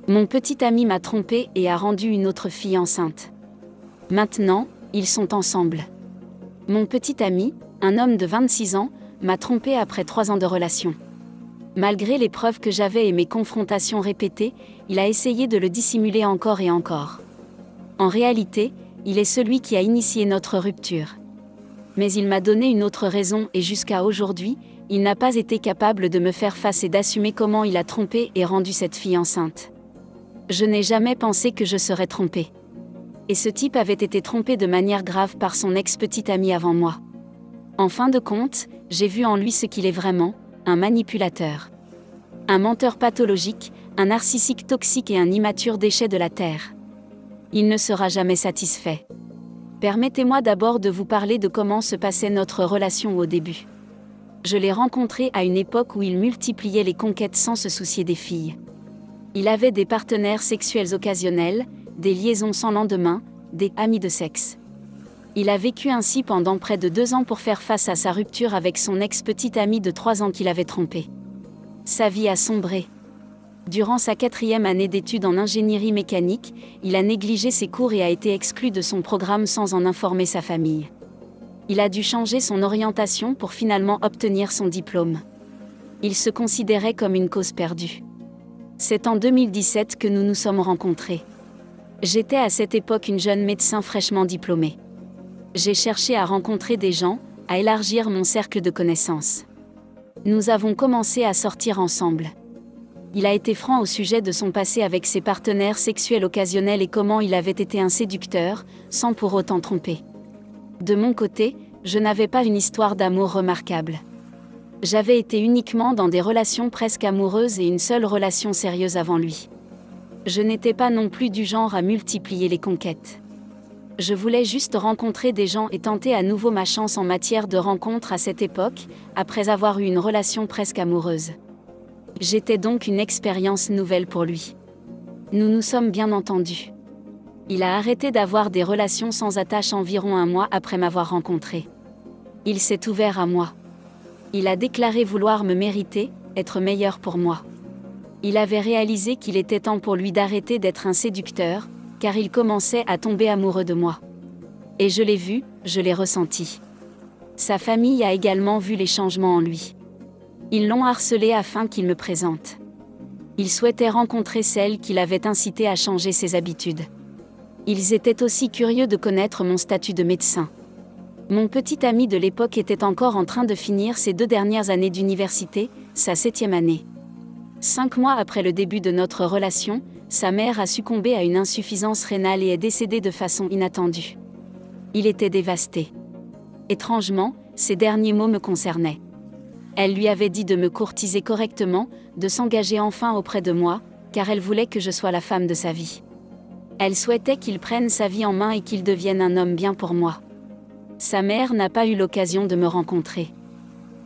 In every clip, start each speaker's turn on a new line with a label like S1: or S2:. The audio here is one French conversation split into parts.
S1: Mon petit ami m'a trompée et a rendu une autre fille enceinte. Maintenant, ils sont ensemble. Mon petit ami, un homme de 26 ans, m'a trompée après 3 ans de relation. Malgré les preuves que j'avais et mes confrontations répétées, il a essayé de le dissimuler encore et encore. En réalité, il est celui qui a initié notre rupture. Mais il m'a donné une autre raison et jusqu'à aujourd'hui, il n'a pas été capable de me faire face et d'assumer comment il a trompé et rendu cette fille enceinte. Je n'ai jamais pensé que je serais trompée. Et ce type avait été trompé de manière grave par son ex-petite amie avant moi. En fin de compte, j'ai vu en lui ce qu'il est vraiment, un manipulateur. Un menteur pathologique, un narcissique toxique et un immature déchet de la terre. Il ne sera jamais satisfait. Permettez-moi d'abord de vous parler de comment se passait notre relation au début. Je l'ai rencontré à une époque où il multipliait les conquêtes sans se soucier des filles. Il avait des partenaires sexuels occasionnels, des liaisons sans lendemain, des amis de sexe. Il a vécu ainsi pendant près de 2 ans pour faire face à sa rupture avec son ex-petite amie de 3 ans qu'il avait trompée. Sa vie a sombré. Durant sa 4e année d'études en ingénierie mécanique, il a négligé ses cours et a été exclu de son programme sans en informer sa famille. Il a dû changer son orientation pour finalement obtenir son diplôme. Il se considérait comme une cause perdue. C'est en 2017 que nous nous sommes rencontrés. J'étais à cette époque une jeune médecin fraîchement diplômée. J'ai cherché à rencontrer des gens, à élargir mon cercle de connaissances. Nous avons commencé à sortir ensemble. Il a été franc au sujet de son passé avec ses partenaires sexuels occasionnels et comment il avait été un séducteur, sans pour autant tromper. De mon côté, je n'avais pas une histoire d'amour remarquable. J'avais été uniquement dans des relations presque amoureuses et une seule relation sérieuse avant lui. Je n'étais pas non plus du genre à multiplier les conquêtes. Je voulais juste rencontrer des gens et tenter à nouveau ma chance en matière de rencontres à cette époque, après avoir eu une relation presque amoureuse. J'étais donc une expérience nouvelle pour lui. Nous nous sommes bien entendus. Il a arrêté d'avoir des relations sans attache environ 1 mois après m'avoir rencontré. Il s'est ouvert à moi. Il a déclaré vouloir me mériter, être meilleur pour moi. Il avait réalisé qu'il était temps pour lui d'arrêter d'être un séducteur, car il commençait à tomber amoureux de moi. Et je l'ai vu, je l'ai ressenti. Sa famille a également vu les changements en lui. Ils l'ont harcelé afin qu'il me présente. Il souhaitait rencontrer celle qui l'avait incité à changer ses habitudes. Ils étaient aussi curieux de connaître mon statut de médecin. Mon petit ami de l'époque était encore en train de finir ses 2 dernières années d'université, sa 7e année. 5 mois après le début de notre relation, sa mère a succombé à une insuffisance rénale et est décédée de façon inattendue. Il était dévasté. Étrangement, ces derniers mots me concernaient. Elle lui avait dit de me courtiser correctement, de s'engager enfin auprès de moi, car elle voulait que je sois la femme de sa vie. Elle souhaitait qu'il prenne sa vie en main et qu'il devienne un homme bien pour moi. Sa mère n'a pas eu l'occasion de me rencontrer.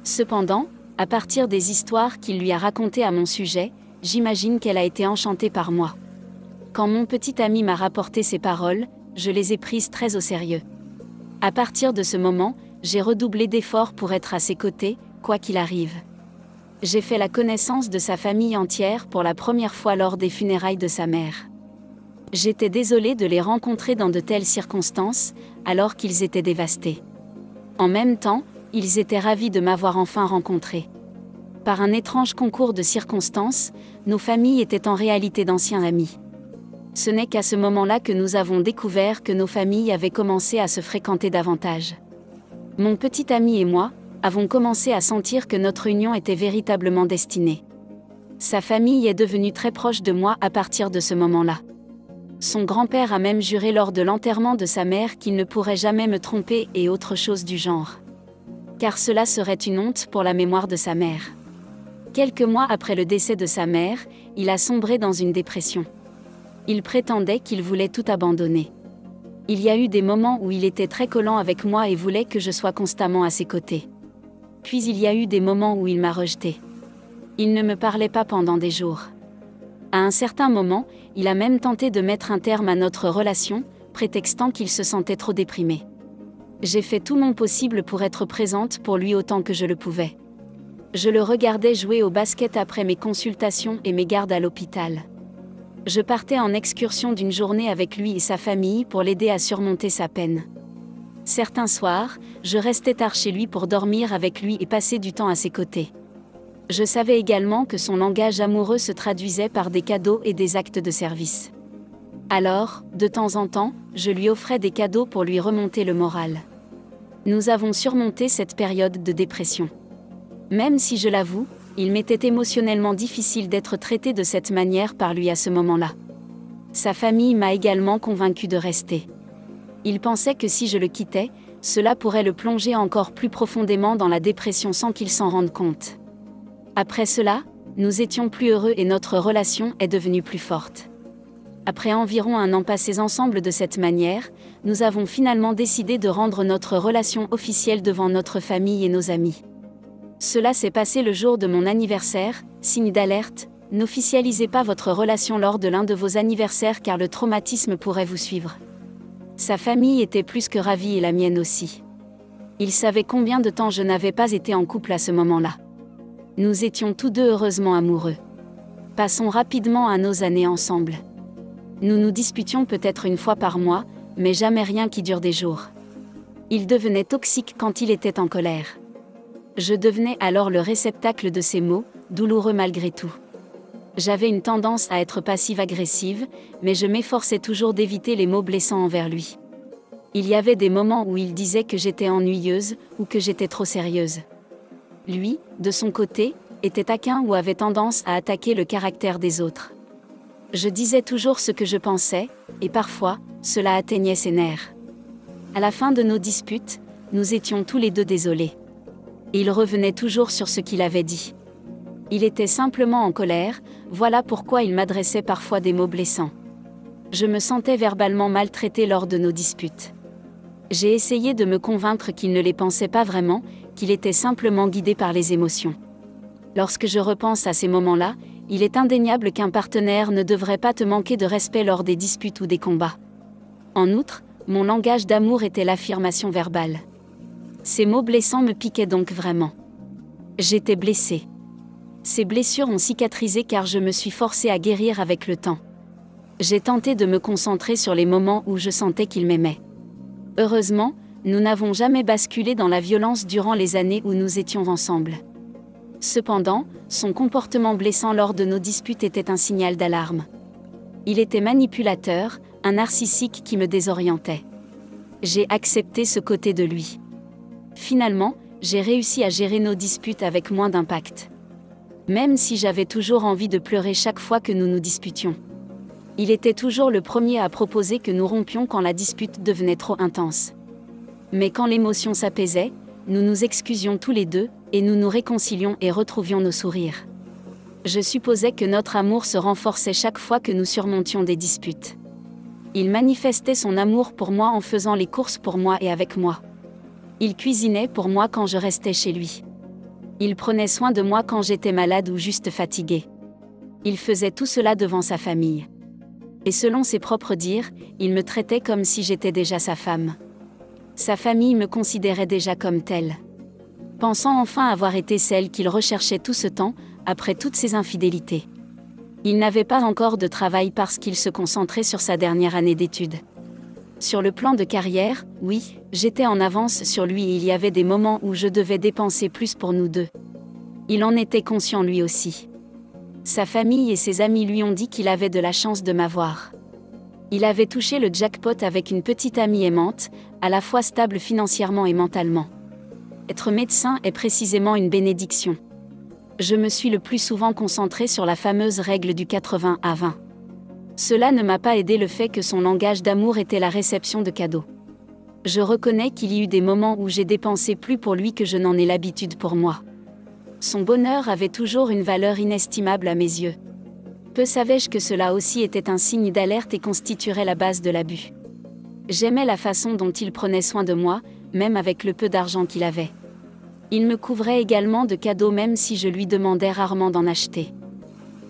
S1: Cependant, à partir des histoires qu'il lui a racontées à mon sujet, j'imagine qu'elle a été enchantée par moi. Quand mon petit ami m'a rapporté ces paroles, je les ai prises très au sérieux. À partir de ce moment, j'ai redoublé d'efforts pour être à ses côtés, quoi qu'il arrive. J'ai fait la connaissance de sa famille entière pour la première fois lors des funérailles de sa mère. J'étais désolée de les rencontrer dans de telles circonstances, alors qu'ils étaient dévastés. En même temps, ils étaient ravis de m'avoir enfin rencontré. Par un étrange concours de circonstances, nos familles étaient en réalité d'anciens amis. Ce n'est qu'à ce moment-là que nous avons découvert que nos familles avaient commencé à se fréquenter davantage. Mon petit ami et moi avons commencé à sentir que notre union était véritablement destinée. Sa famille est devenue très proche de moi à partir de ce moment-là. Son grand-père a même juré lors de l'enterrement de sa mère qu'il ne pourrait jamais me tromper et autre chose du genre. Car cela serait une honte pour la mémoire de sa mère. Quelques mois après le décès de sa mère, il a sombré dans une dépression. Il prétendait qu'il voulait tout abandonner. Il y a eu des moments où il était très collant avec moi et voulait que je sois constamment à ses côtés. Puis il y a eu des moments où il m'a rejetée. Il ne me parlait pas pendant des jours. À un certain moment, il a même tenté de mettre un terme à notre relation, prétextant qu'il se sentait trop déprimé. J'ai fait tout mon possible pour être présente pour lui autant que je le pouvais. Je le regardais jouer au basket après mes consultations et mes gardes à l'hôpital. Je partais en excursion d'une journée avec lui et sa famille pour l'aider à surmonter sa peine. Certains soirs, je restais tard chez lui pour dormir avec lui et passer du temps à ses côtés. Je savais également que son langage amoureux se traduisait par des cadeaux et des actes de service. Alors, de temps en temps, je lui offrais des cadeaux pour lui remonter le moral. Nous avons surmonté cette période de dépression. Même si je l'avoue, il m'était émotionnellement difficile d'être traité de cette manière par lui à ce moment-là. Sa famille m'a également convaincu de rester. Il pensait que si je le quittais, cela pourrait le plonger encore plus profondément dans la dépression sans qu'il s'en rende compte. Après cela, nous étions plus heureux et notre relation est devenue plus forte. Après environ 1 an passé ensemble de cette manière, nous avons finalement décidé de rendre notre relation officielle devant notre famille et nos amis. Cela s'est passé le jour de mon anniversaire, signe d'alerte, n'officialisez pas votre relation lors de l'un de vos anniversaires car le traumatisme pourrait vous suivre. Sa famille était plus que ravie et la mienne aussi. Ils savaient combien de temps je n'avais pas été en couple à ce moment-là. Nous étions tous deux heureusement amoureux. Passons rapidement à nos années ensemble. Nous nous disputions peut-être 1 fois par mois, mais jamais rien qui dure des jours. Il devenait toxique quand il était en colère. Je devenais alors le réceptacle de ses mots, douloureux malgré tout. J'avais une tendance à être passive-agressive, mais je m'efforçais toujours d'éviter les mots blessants envers lui. Il y avait des moments où il disait que j'étais ennuyeuse ou que j'étais trop sérieuse. Lui, de son côté, était taquin ou avait tendance à attaquer le caractère des autres. Je disais toujours ce que je pensais, et parfois, cela atteignait ses nerfs. À la fin de nos disputes, nous étions tous les deux désolés. Et il revenait toujours sur ce qu'il avait dit. Il était simplement en colère, voilà pourquoi il m'adressait parfois des mots blessants. Je me sentais verbalement maltraitée lors de nos disputes. J'ai essayé de me convaincre qu'il ne les pensait pas vraiment, qu'il était simplement guidé par les émotions. Lorsque je repense à ces moments-là, il est indéniable qu'un partenaire ne devrait pas te manquer de respect lors des disputes ou des combats. En outre, mon langage d'amour était l'affirmation verbale. Ces mots blessants me piquaient donc vraiment. J'étais blessée. Ces blessures ont cicatrisé car je me suis forcée à guérir avec le temps. J'ai tenté de me concentrer sur les moments où je sentais qu'il m'aimait. Heureusement, nous n'avons jamais basculé dans la violence durant les années où nous étions ensemble. Cependant, son comportement blessant lors de nos disputes était un signal d'alarme. Il était manipulateur, un narcissique qui me désorientait. J'ai accepté ce côté de lui. Finalement, j'ai réussi à gérer nos disputes avec moins d'impact. Même si j'avais toujours envie de pleurer chaque fois que nous nous disputions. Il était toujours le premier à proposer que nous rompions quand la dispute devenait trop intense. Mais quand l'émotion s'apaisait, nous nous excusions tous les deux, et nous nous réconcilions et retrouvions nos sourires. Je supposais que notre amour se renforçait chaque fois que nous surmontions des disputes. Il manifestait son amour pour moi en faisant les courses pour moi et avec moi. Il cuisinait pour moi quand je restais chez lui. Il prenait soin de moi quand j'étais malade ou juste fatiguée. Il faisait tout cela devant sa famille. Et selon ses propres dires, il me traitait comme si j'étais déjà sa femme. Sa famille me considérait déjà comme telle. Pensant enfin avoir été celle qu'il recherchait tout ce temps, après toutes ses infidélités. Il n'avait pas encore de travail parce qu'il se concentrait sur sa dernière année d'études. Sur le plan de carrière, oui, j'étais en avance sur lui et il y avait des moments où je devais dépenser plus pour nous deux. Il en était conscient lui aussi. Sa famille et ses amis lui ont dit qu'il avait de la chance de m'avoir. Il avait touché le jackpot avec une petite amie aimante, à la fois stable financièrement et mentalement. Être médecin est précisément une bénédiction. Je me suis le plus souvent concentrée sur la fameuse règle du 80 à 20. Cela ne m'a pas aidé le fait que son langage d'amour était la réception de cadeaux. Je reconnais qu'il y eut des moments où j'ai dépensé plus pour lui que je n'en ai l'habitude pour moi. Son bonheur avait toujours une valeur inestimable à mes yeux. Peu savais-je que cela aussi était un signe d'alerte et constituerait la base de l'abus. J'aimais la façon dont il prenait soin de moi, même avec le peu d'argent qu'il avait. Il me couvrait également de cadeaux même si je lui demandais rarement d'en acheter.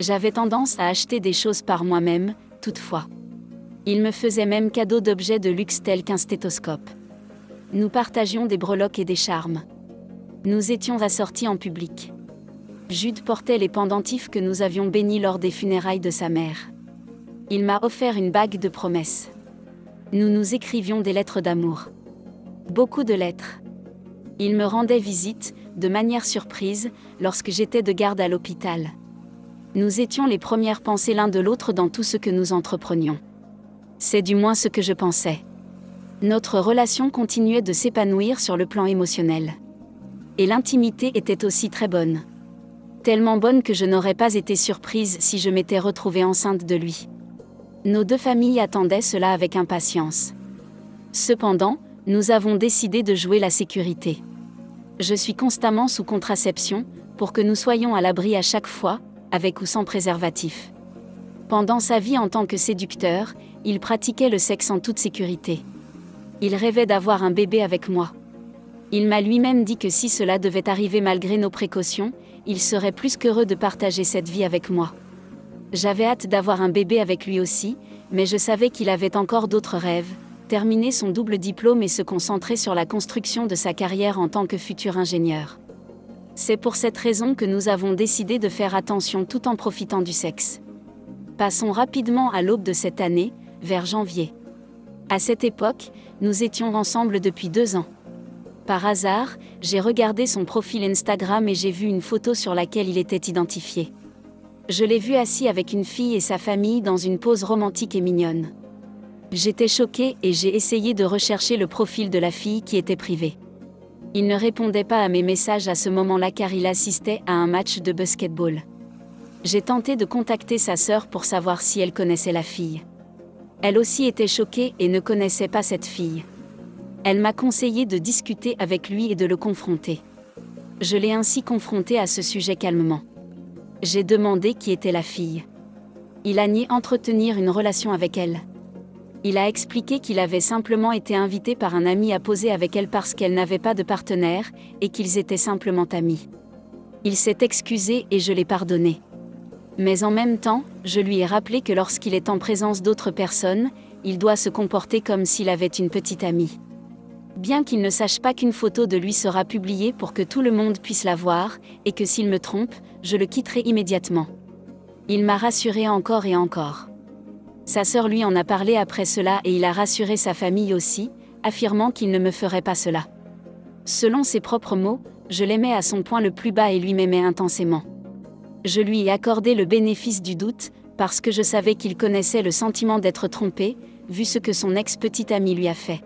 S1: J'avais tendance à acheter des choses par moi-même, toutefois. Il me faisait même cadeau d'objets de luxe tels qu'un stéthoscope. Nous partagions des breloques et des charmes. Nous étions assortis en public. Jude portait les pendentifs que nous avions bénis lors des funérailles de sa mère. Il m'a offert une bague de promesses. Nous nous écrivions des lettres d'amour. Beaucoup de lettres. Il me rendait visite, de manière surprise, lorsque j'étais de garde à l'hôpital. Nous étions les premières pensées l'un de l'autre dans tout ce que nous entreprenions. C'est du moins ce que je pensais. Notre relation continuait de s'épanouir sur le plan émotionnel. Et l'intimité était aussi très bonne. Tellement bonne que je n'aurais pas été surprise si je m'étais retrouvée enceinte de lui. Nos deux familles attendaient cela avec impatience. Cependant, nous avons décidé de jouer la sécurité. Je suis constamment sous contraception, pour que nous soyons à l'abri à chaque fois, avec ou sans préservatif. Pendant sa vie en tant que séducteur, il pratiquait le sexe en toute sécurité. Il rêvait d'avoir un bébé avec moi. Il m'a lui-même dit que si cela devait arriver malgré nos précautions, il serait plus qu'heureux de partager cette vie avec moi. J'avais hâte d'avoir un bébé avec lui aussi, mais je savais qu'il avait encore d'autres rêves, terminer son double diplôme et se concentrer sur la construction de sa carrière en tant que futur ingénieur. C'est pour cette raison que nous avons décidé de faire attention tout en profitant du sexe. Passons rapidement à l'aube de cette année, vers janvier. À cette époque, nous étions ensemble depuis 2 ans. Par hasard, j'ai regardé son profil Instagram et j'ai vu une photo sur laquelle il était identifié. Je l'ai vu assis avec une fille et sa famille dans une pose romantique et mignonne. J'étais choquée et j'ai essayé de rechercher le profil de la fille qui était privé. Il ne répondait pas à mes messages à ce moment-là car il assistait à un match de basketball. J'ai tenté de contacter sa sœur pour savoir si elle connaissait la fille. Elle aussi était choquée et ne connaissait pas cette fille. Elle m'a conseillé de discuter avec lui et de le confronter. Je l'ai ainsi confronté à ce sujet calmement. J'ai demandé qui était la fille. Il a nié entretenir une relation avec elle. Il a expliqué qu'il avait simplement été invité par un ami à poser avec elle parce qu'elle n'avait pas de partenaire, et qu'ils étaient simplement amis. Il s'est excusé et je l'ai pardonné. Mais en même temps, je lui ai rappelé que lorsqu'il est en présence d'autres personnes, il doit se comporter comme s'il avait une petite amie. Bien qu'il ne sache pas qu'une photo de lui sera publiée pour que tout le monde puisse la voir, et que s'il me trompe, je le quitterai immédiatement. Il m'a rassuré encore et encore. Sa sœur lui en a parlé après cela et il a rassuré sa famille aussi, affirmant qu'il ne me ferait pas cela. Selon ses propres mots, je l'aimais à son point le plus bas et lui m'aimait intensément. Je lui ai accordé le bénéfice du doute, parce que je savais qu'il connaissait le sentiment d'être trompé, vu ce que son ex-petite amie lui a fait.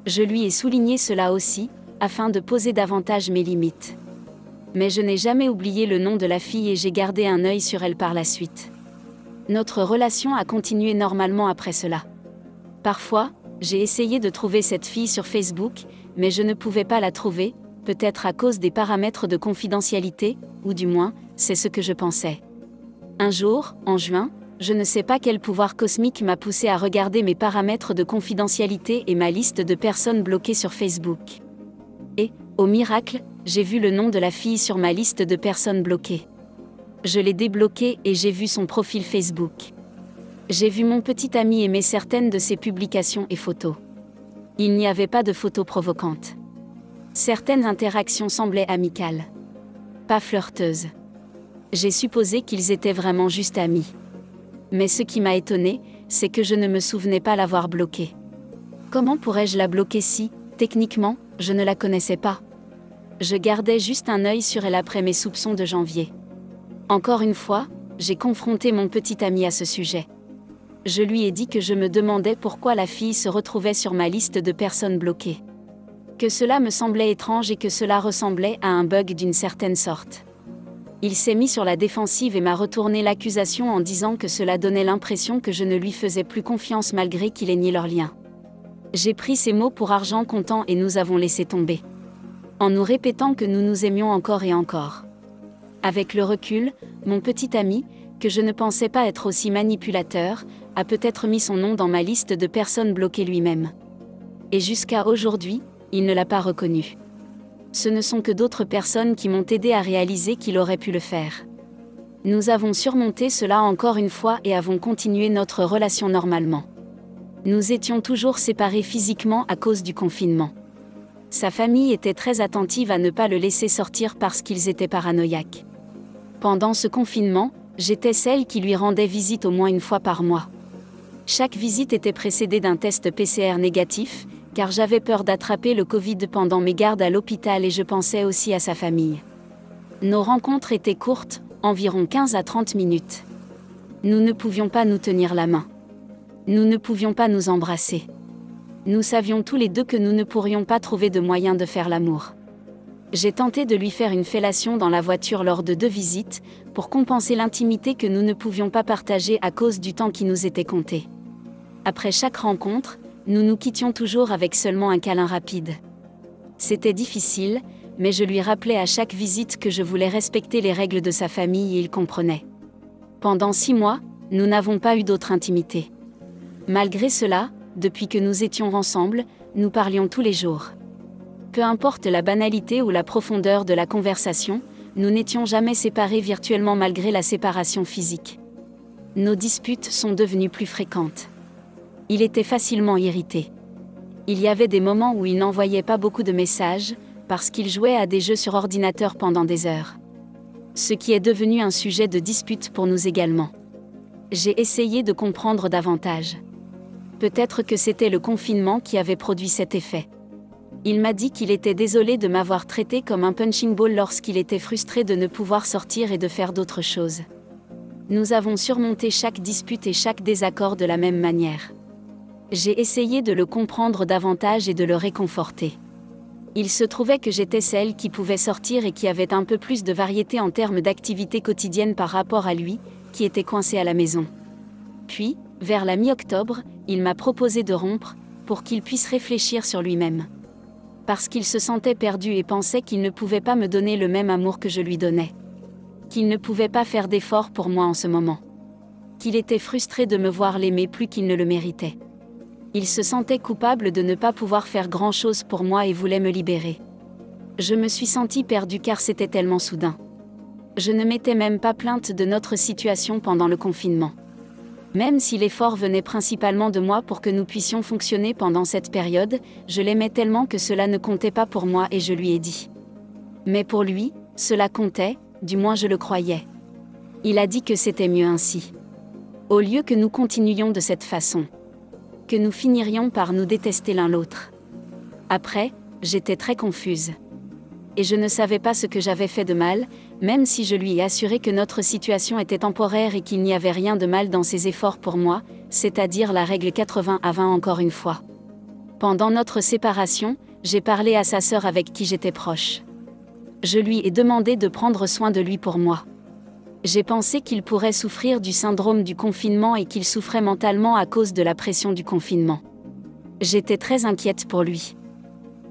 S1: Je lui ai souligné cela aussi, afin de poser davantage mes limites. Mais je n'ai jamais oublié le nom de la fille et j'ai gardé un œil sur elle par la suite. Notre relation a continué normalement après cela. Parfois, j'ai essayé de trouver cette fille sur Facebook, mais je ne pouvais pas la trouver, peut-être à cause des paramètres de confidentialité, ou du moins, c'est ce que je pensais. Un jour, en juin, je ne sais pas quel pouvoir cosmique m'a poussé à regarder mes paramètres de confidentialité et ma liste de personnes bloquées sur Facebook. Et, au miracle, j'ai vu le nom de la fille sur ma liste de personnes bloquées. Je l'ai débloqué et j'ai vu son profil Facebook. J'ai vu mon petit ami aimer certaines de ses publications et photos. Il n'y avait pas de photos provocantes. Certaines interactions semblaient amicales. Pas flirteuses. J'ai supposé qu'ils étaient vraiment juste amis. Mais ce qui m'a étonné, c'est que je ne me souvenais pas l'avoir bloquée. Comment pourrais-je la bloquer si, techniquement, je ne la connaissais pas? Je gardais juste un œil sur elle après mes soupçons de janvier. Encore une fois, j'ai confronté mon petit ami à ce sujet. Je lui ai dit que je me demandais pourquoi la fille se retrouvait sur ma liste de personnes bloquées. Que cela me semblait étrange et que cela ressemblait à un bug d'une certaine sorte. Il s'est mis sur la défensive et m'a retourné l'accusation en disant que cela donnait l'impression que je ne lui faisais plus confiance malgré qu'il ait nié leur lien. J'ai pris ces mots pour argent comptant et nous avons laissé tomber. En nous répétant que nous nous aimions encore et encore. Avec le recul, mon petit ami, que je ne pensais pas être aussi manipulateur, a peut-être mis son nom dans ma liste de personnes bloquées lui-même. Et jusqu'à aujourd'hui, il ne l'a pas reconnu. Ce ne sont que d'autres personnes qui m'ont aidé à réaliser qu'il aurait pu le faire. Nous avons surmonté cela encore une fois et avons continué notre relation normalement. Nous étions toujours séparés physiquement à cause du confinement. Sa famille était très attentive à ne pas le laisser sortir parce qu'ils étaient paranoïaques. Pendant ce confinement, j'étais celle qui lui rendait visite au moins une fois par mois. Chaque visite était précédée d'un test PCR négatif, car j'avais peur d'attraper le Covid pendant mes gardes à l'hôpital et je pensais aussi à sa famille. Nos rencontres étaient courtes, environ 15 à 30 minutes. Nous ne pouvions pas nous tenir la main. Nous ne pouvions pas nous embrasser. Nous savions tous les deux que nous ne pourrions pas trouver de moyen de faire l'amour. J'ai tenté de lui faire une fellation dans la voiture lors de 2 visites, pour compenser l'intimité que nous ne pouvions pas partager à cause du temps qui nous était compté. Après chaque rencontre, nous nous quittions toujours avec seulement un câlin rapide. C'était difficile, mais je lui rappelais à chaque visite que je voulais respecter les règles de sa famille et il comprenait. Pendant 6 mois, nous n'avons pas eu d'autre intimité. Malgré cela, depuis que nous étions ensemble, nous parlions tous les jours. Peu importe la banalité ou la profondeur de la conversation, nous n'étions jamais séparés virtuellement malgré la séparation physique. Nos disputes sont devenues plus fréquentes. Il était facilement irrité. Il y avait des moments où il n'envoyait pas beaucoup de messages, parce qu'il jouait à des jeux sur ordinateur pendant des heures. Ce qui est devenu un sujet de dispute pour nous également. J'ai essayé de comprendre davantage. Peut-être que c'était le confinement qui avait produit cet effet. Il m'a dit qu'il était désolé de m'avoir traité comme un punching ball lorsqu'il était frustré de ne pouvoir sortir et de faire d'autres choses. Nous avons surmonté chaque dispute et chaque désaccord de la même manière. J'ai essayé de le comprendre davantage et de le réconforter. Il se trouvait que j'étais celle qui pouvait sortir et qui avait un peu plus de variété en termes d'activités quotidiennes par rapport à lui, qui était coincé à la maison. Puis, vers la mi-octobre, il m'a proposé de rompre, pour qu'il puisse réfléchir sur lui-même. Parce qu'il se sentait perdu et pensait qu'il ne pouvait pas me donner le même amour que je lui donnais. Qu'il ne pouvait pas faire d'efforts pour moi en ce moment. Qu'il était frustré de me voir l'aimer plus qu'il ne le méritait. Il se sentait coupable de ne pas pouvoir faire grand-chose pour moi et voulait me libérer. Je me suis sentie perdue car c'était tellement soudain. Je ne m'étais même pas plainte de notre situation pendant le confinement. Même si l'effort venait principalement de moi pour que nous puissions fonctionner pendant cette période, je l'aimais tellement que cela ne comptait pas pour moi et je lui ai dit. Mais pour lui, cela comptait, du moins je le croyais. Il a dit que c'était mieux ainsi. Au lieu que nous continuions de cette façon. Que nous finirions par nous détester l'un l'autre. Après, j'étais très confuse. Et je ne savais pas ce que j'avais fait de mal, même si je lui ai assuré que notre situation était temporaire et qu'il n'y avait rien de mal dans ses efforts pour moi, c'est-à-dire la règle 80 à 20 encore une fois. Pendant notre séparation, j'ai parlé à sa sœur avec qui j'étais proche. Je lui ai demandé de prendre soin de lui pour moi. J'ai pensé qu'il pourrait souffrir du syndrome du confinement et qu'il souffrait mentalement à cause de la pression du confinement. J'étais très inquiète pour lui.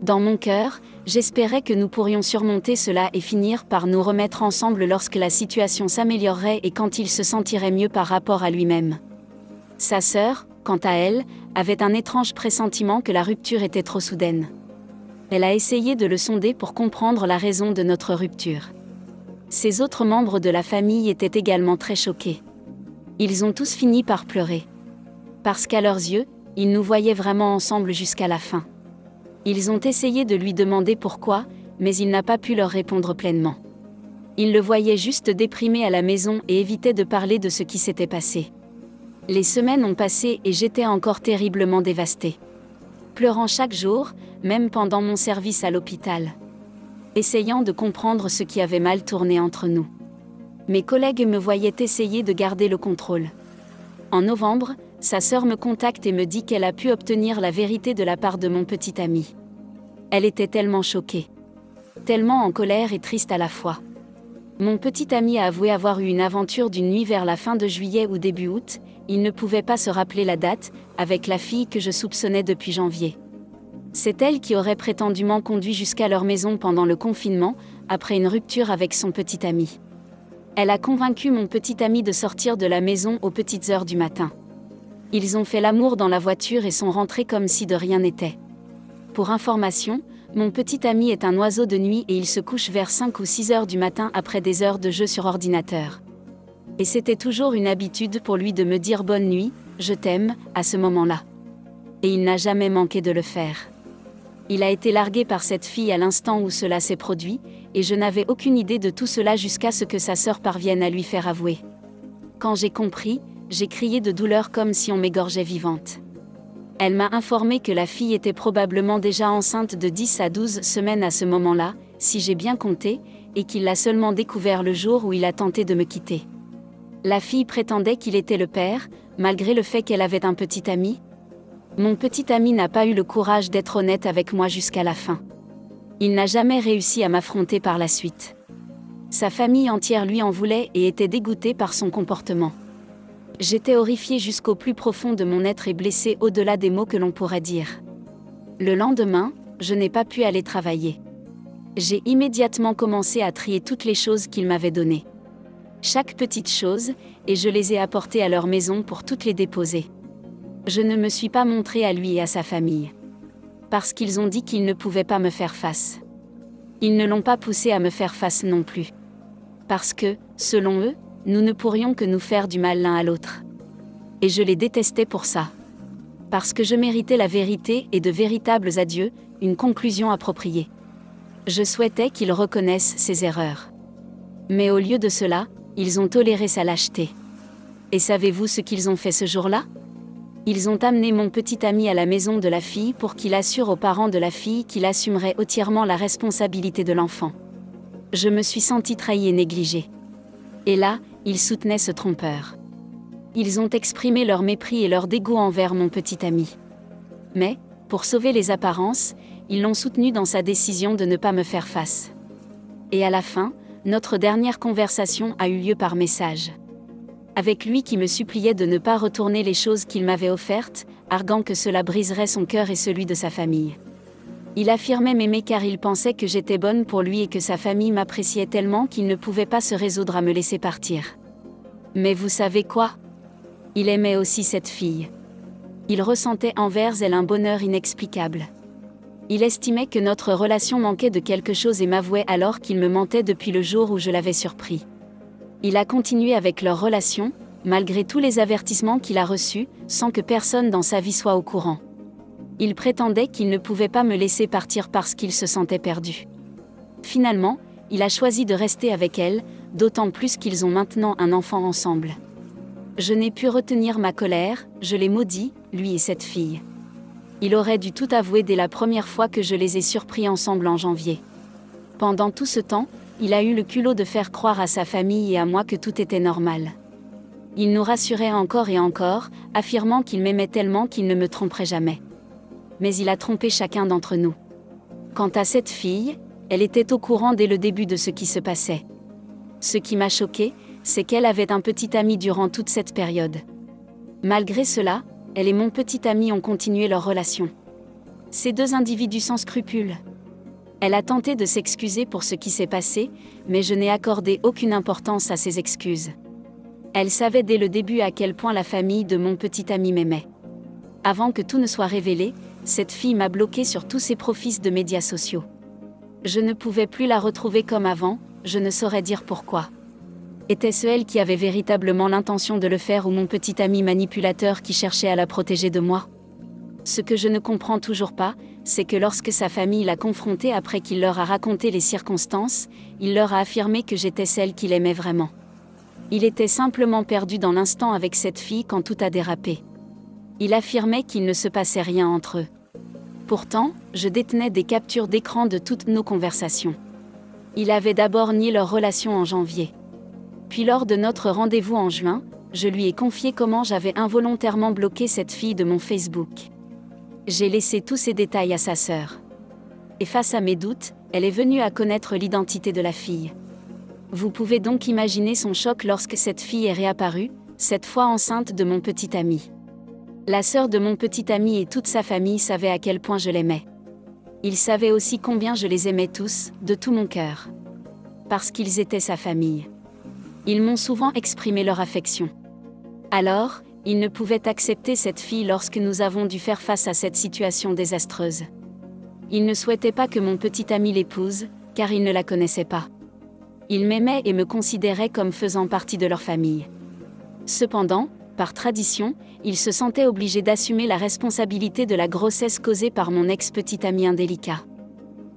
S1: Dans mon cœur, j'espérais que nous pourrions surmonter cela et finir par nous remettre ensemble lorsque la situation s'améliorerait et quand il se sentirait mieux par rapport à lui-même. Sa sœur, quant à elle, avait un étrange pressentiment que la rupture était trop soudaine. Elle a essayé de le sonder pour comprendre la raison de notre rupture. Ses autres membres de la famille étaient également très choqués. Ils ont tous fini par pleurer. Parce qu'à leurs yeux, ils nous voyaient vraiment ensemble jusqu'à la fin. Ils ont essayé de lui demander pourquoi, mais il n'a pas pu leur répondre pleinement. Ils le voyaient juste déprimé à la maison et évitaient de parler de ce qui s'était passé. Les semaines ont passé et j'étais encore terriblement dévastée. Pleurant chaque jour, même pendant mon service à l'hôpital. Essayant de comprendre ce qui avait mal tourné entre nous. Mes collègues me voyaient essayer de garder le contrôle. En novembre, sa sœur me contacte et me dit qu'elle a pu obtenir la vérité de la part de mon petit ami. Elle était tellement choquée. Tellement en colère et triste à la fois. Mon petit ami a avoué avoir eu une aventure d'une nuit vers la fin de juillet ou début août, il ne pouvait pas se rappeler la date, avec la fille que je soupçonnais depuis janvier. C'est elle qui aurait prétendument conduit jusqu'à leur maison pendant le confinement, après une rupture avec son petit ami. Elle a convaincu mon petit ami de sortir de la maison aux petites heures du matin. Ils ont fait l'amour dans la voiture et sont rentrés comme si de rien n'était. Pour information, mon petit ami est un oiseau de nuit et il se couche vers 5 ou 6 heures du matin après des heures de jeu sur ordinateur. Et c'était toujours une habitude pour lui de me dire bonne nuit, je t'aime, à ce moment-là. Et il n'a jamais manqué de le faire. Il a été largué par cette fille à l'instant où cela s'est produit, et je n'avais aucune idée de tout cela jusqu'à ce que sa sœur parvienne à lui faire avouer. Quand j'ai compris, j'ai crié de douleur comme si on m'égorgeait vivante. Elle m'a informé que la fille était probablement déjà enceinte de 10 à 12 semaines à ce moment-là, si j'ai bien compté, et qu'il l'a seulement découvert le jour où il a tenté de me quitter. La fille prétendait qu'il était le père, malgré le fait qu'elle avait un petit ami. Mon petit ami n'a pas eu le courage d'être honnête avec moi jusqu'à la fin. Il n'a jamais réussi à m'affronter par la suite. Sa famille entière lui en voulait et était dégoûtée par son comportement. J'étais horrifiée jusqu'au plus profond de mon être et blessée au-delà des mots que l'on pourrait dire. Le lendemain, je n'ai pas pu aller travailler. J'ai immédiatement commencé à trier toutes les choses qu'il m'avait données. Chaque petite chose, et je les ai apportées à leur maison pour toutes les déposer. Je ne me suis pas montrée à lui et à sa famille. Parce qu'ils ont dit qu'ils ne pouvaient pas me faire face. Ils ne l'ont pas poussé à me faire face non plus. Parce que, selon eux, nous ne pourrions que nous faire du mal l'un à l'autre. Et je les détestais pour ça. Parce que je méritais la vérité et de véritables adieux, une conclusion appropriée. Je souhaitais qu'ils reconnaissent ses erreurs. Mais au lieu de cela, ils ont toléré sa lâcheté. Et savez-vous ce qu'ils ont fait ce jour-là ? Ils ont amené mon petit ami à la maison de la fille pour qu'il assure aux parents de la fille qu'il assumerait entièrement la responsabilité de l'enfant. Je me suis sentie trahie et négligée. Et là, ils soutenaient ce trompeur. Ils ont exprimé leur mépris et leur dégoût envers mon petit ami. Mais, pour sauver les apparences, ils l'ont soutenu dans sa décision de ne pas me faire face. Et à la fin, notre dernière conversation a eu lieu par message. Avec lui qui me suppliait de ne pas retourner les choses qu'il m'avait offertes, arguant que cela briserait son cœur et celui de sa famille. Il affirmait m'aimer car il pensait que j'étais bonne pour lui et que sa famille m'appréciait tellement qu'il ne pouvait pas se résoudre à me laisser partir. Mais vous savez quoi ? Il aimait aussi cette fille. Il ressentait envers elle un bonheur inexplicable. Il estimait que notre relation manquait de quelque chose et m'avouait alors qu'il me mentait depuis le jour où je l'avais surpris. Il a continué avec leur relation, malgré tous les avertissements qu'il a reçus, sans que personne dans sa vie soit au courant. Il prétendait qu'il ne pouvait pas me laisser partir parce qu'il se sentait perdu. Finalement, il a choisi de rester avec elle, d'autant plus qu'ils ont maintenant un enfant ensemble. Je n'ai pu retenir ma colère, je l'ai maudit, lui et cette fille. Il aurait dû tout avouer dès la première fois que je les ai surpris ensemble en janvier. Pendant tout ce temps, il a eu le culot de faire croire à sa famille et à moi que tout était normal. Il nous rassurait encore et encore, affirmant qu'il m'aimait tellement qu'il ne me tromperait jamais. Mais il a trompé chacun d'entre nous. Quant à cette fille, elle était au courant dès le début de ce qui se passait. Ce qui m'a choqué, c'est qu'elle avait un petit ami durant toute cette période. Malgré cela, elle et mon petit ami ont continué leur relation. Ces deux individus sans scrupules. Elle a tenté de s'excuser pour ce qui s'est passé, mais je n'ai accordé aucune importance à ses excuses. Elle savait dès le début à quel point la famille de mon petit ami m'aimait. Avant que tout ne soit révélé, cette fille m'a bloqué sur tous ses profils de médias sociaux. Je ne pouvais plus la retrouver comme avant, je ne saurais dire pourquoi. Était-ce elle qui avait véritablement l'intention de le faire ou mon petit ami manipulateur qui cherchait à la protéger de moi ? Ce que je ne comprends toujours pas, c'est que lorsque sa famille l'a confrontée après qu'il leur a raconté les circonstances, il leur a affirmé que j'étais celle qu'il aimait vraiment. Il était simplement perdu dans l'instant avec cette fille quand tout a dérapé. Il affirmait qu'il ne se passait rien entre eux. Pourtant, je détenais des captures d'écran de toutes nos conversations. Il avait d'abord nié leur relation en janvier. Puis lors de notre rendez-vous en juin, je lui ai confié comment j'avais involontairement bloqué cette fille de mon Facebook. J'ai laissé tous ces détails à sa sœur. Et face à mes doutes, elle est venue à connaître l'identité de la fille. Vous pouvez donc imaginer son choc lorsque cette fille est réapparue, cette fois enceinte de mon petit ami. La sœur de mon petit ami et toute sa famille savaient à quel point je l'aimais. Ils savaient aussi combien je les aimais tous, de tout mon cœur. Parce qu'ils étaient sa famille. Ils m'ont souvent exprimé leur affection. Alors, ils ne pouvaient accepter cette fille lorsque nous avons dû faire face à cette situation désastreuse. Ils ne souhaitaient pas que mon petit ami l'épouse, car ils ne la connaissaient pas. Ils m'aimaient et me considéraient comme faisant partie de leur famille. Cependant, par tradition, ils se sentaient obligés d'assumer la responsabilité de la grossesse causée par mon ex-petit ami indélicat.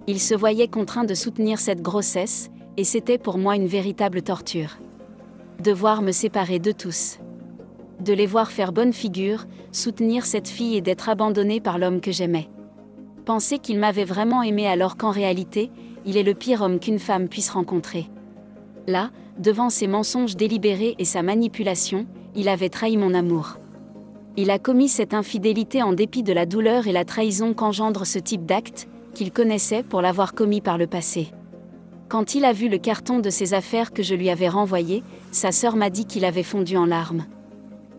S1: Ils se voyaient contraints de soutenir cette grossesse, et c'était pour moi une véritable torture. Devoir me séparer d'eux tous. De les voir faire bonne figure, soutenir cette fille et d'être abandonnée par l'homme que j'aimais. Penser qu'il m'avait vraiment aimé alors qu'en réalité, il est le pire homme qu'une femme puisse rencontrer. Là, devant ses mensonges délibérés et sa manipulation, il avait trahi mon amour. Il a commis cette infidélité en dépit de la douleur et la trahison qu'engendre ce type d'acte, qu'il connaissait pour l'avoir commis par le passé. Quand il a vu le carton de ses affaires que je lui avais renvoyé, sa sœur m'a dit qu'il avait fondu en larmes.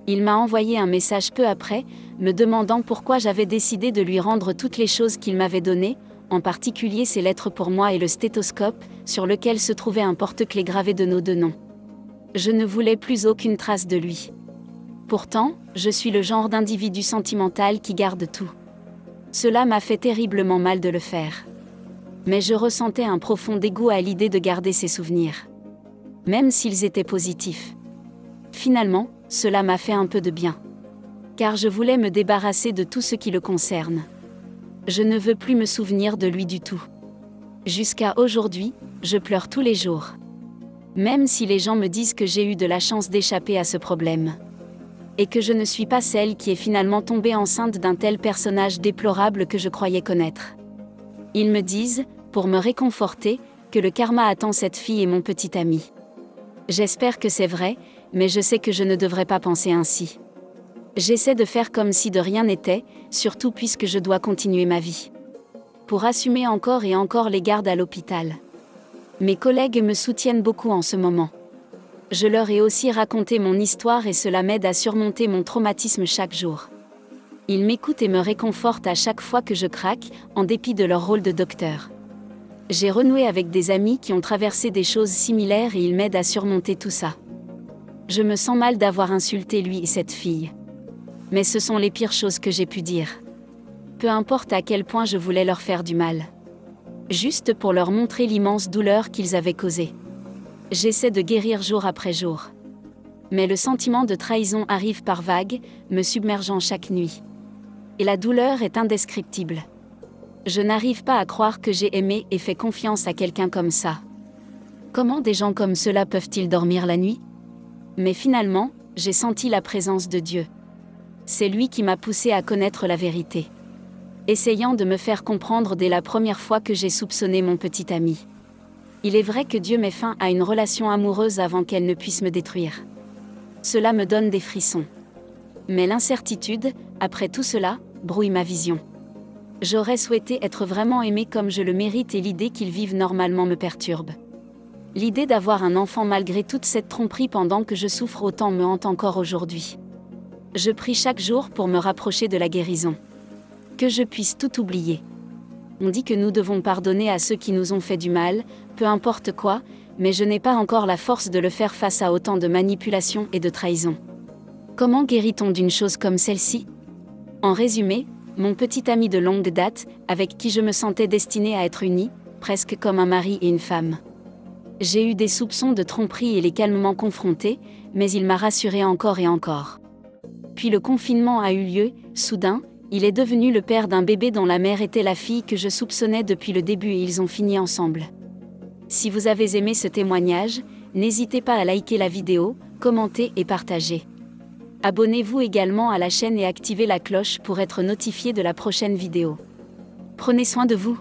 S1: Il m'a envoyé un message peu après, me demandant pourquoi j'avais décidé de lui rendre toutes les choses qu'il m'avait données, en particulier ses lettres pour moi et le stéthoscope, sur lequel se trouvait un porte-clés gravé de nos deux noms. Je ne voulais plus aucune trace de lui. Pourtant, je suis le genre d'individu sentimental qui garde tout. Cela m'a fait terriblement mal de le faire. Mais je ressentais un profond dégoût à l'idée de garder ces souvenirs. Même s'ils étaient positifs. Finalement, cela m'a fait un peu de bien. Car je voulais me débarrasser de tout ce qui le concerne. Je ne veux plus me souvenir de lui du tout. Jusqu'à aujourd'hui, je pleure tous les jours. Même si les gens me disent que j'ai eu de la chance d'échapper à ce problème. Et que je ne suis pas celle qui est finalement tombée enceinte d'un tel personnage déplorable que je croyais connaître. Ils me disent, pour me réconforter, que le karma attend cette fille et mon petit ami. J'espère que c'est vrai, mais je sais que je ne devrais pas penser ainsi. J'essaie de faire comme si de rien n'était, surtout puisque je dois continuer ma vie. Pour assumer encore et encore les gardes à l'hôpital. Mes collègues me soutiennent beaucoup en ce moment. Je leur ai aussi raconté mon histoire et cela m'aide à surmonter mon traumatisme chaque jour. Ils m'écoutent et me réconfortent à chaque fois que je craque, en dépit de leur rôle de docteur. J'ai renoué avec des amis qui ont traversé des choses similaires et ils m'aident à surmonter tout ça. Je me sens mal d'avoir insulté lui et cette fille. Mais ce sont les pires choses que j'ai pu dire. Peu importe à quel point je voulais leur faire du mal. Juste pour leur montrer l'immense douleur qu'ils avaient causée. J'essaie de guérir jour après jour. Mais le sentiment de trahison arrive par vagues, me submergeant chaque nuit. Et la douleur est indescriptible. Je n'arrive pas à croire que j'ai aimé et fait confiance à quelqu'un comme ça. Comment des gens comme cela peuvent-ils dormir la nuit ? Mais finalement, j'ai senti la présence de Dieu. C'est lui qui m'a poussé à connaître la vérité. Essayant de me faire comprendre dès la première fois que j'ai soupçonné mon petit ami. Il est vrai que Dieu met fin à une relation amoureuse avant qu'elle ne puisse me détruire. Cela me donne des frissons. Mais l'incertitude, après tout cela, brouille ma vision. J'aurais souhaité être vraiment aimée comme je le mérite et l'idée qu'ils vivent normalement me perturbe. L'idée d'avoir un enfant malgré toute cette tromperie pendant que je souffre autant me hante encore aujourd'hui. Je prie chaque jour pour me rapprocher de la guérison. Que je puisse tout oublier. On dit que nous devons pardonner à ceux qui nous ont fait du mal, peu importe quoi, mais je n'ai pas encore la force de le faire face à autant de manipulation et de trahison. Comment guérit-on d'une chose comme celle-ci ? En résumé, mon petit ami de longue date, avec qui je me sentais destinée à être unie, presque comme un mari et une femme. J'ai eu des soupçons de tromperie et les calmement confrontés, mais il m'a rassurée encore et encore. Puis le confinement a eu lieu, soudain, il est devenu le père d'un bébé dont la mère était la fille que je soupçonnais depuis le début et ils ont fini ensemble. Si vous avez aimé ce témoignage, n'hésitez pas à liker la vidéo, commenter et partager. Abonnez-vous également à la chaîne et activez la cloche pour être notifié de la prochaine vidéo. Prenez soin de vous.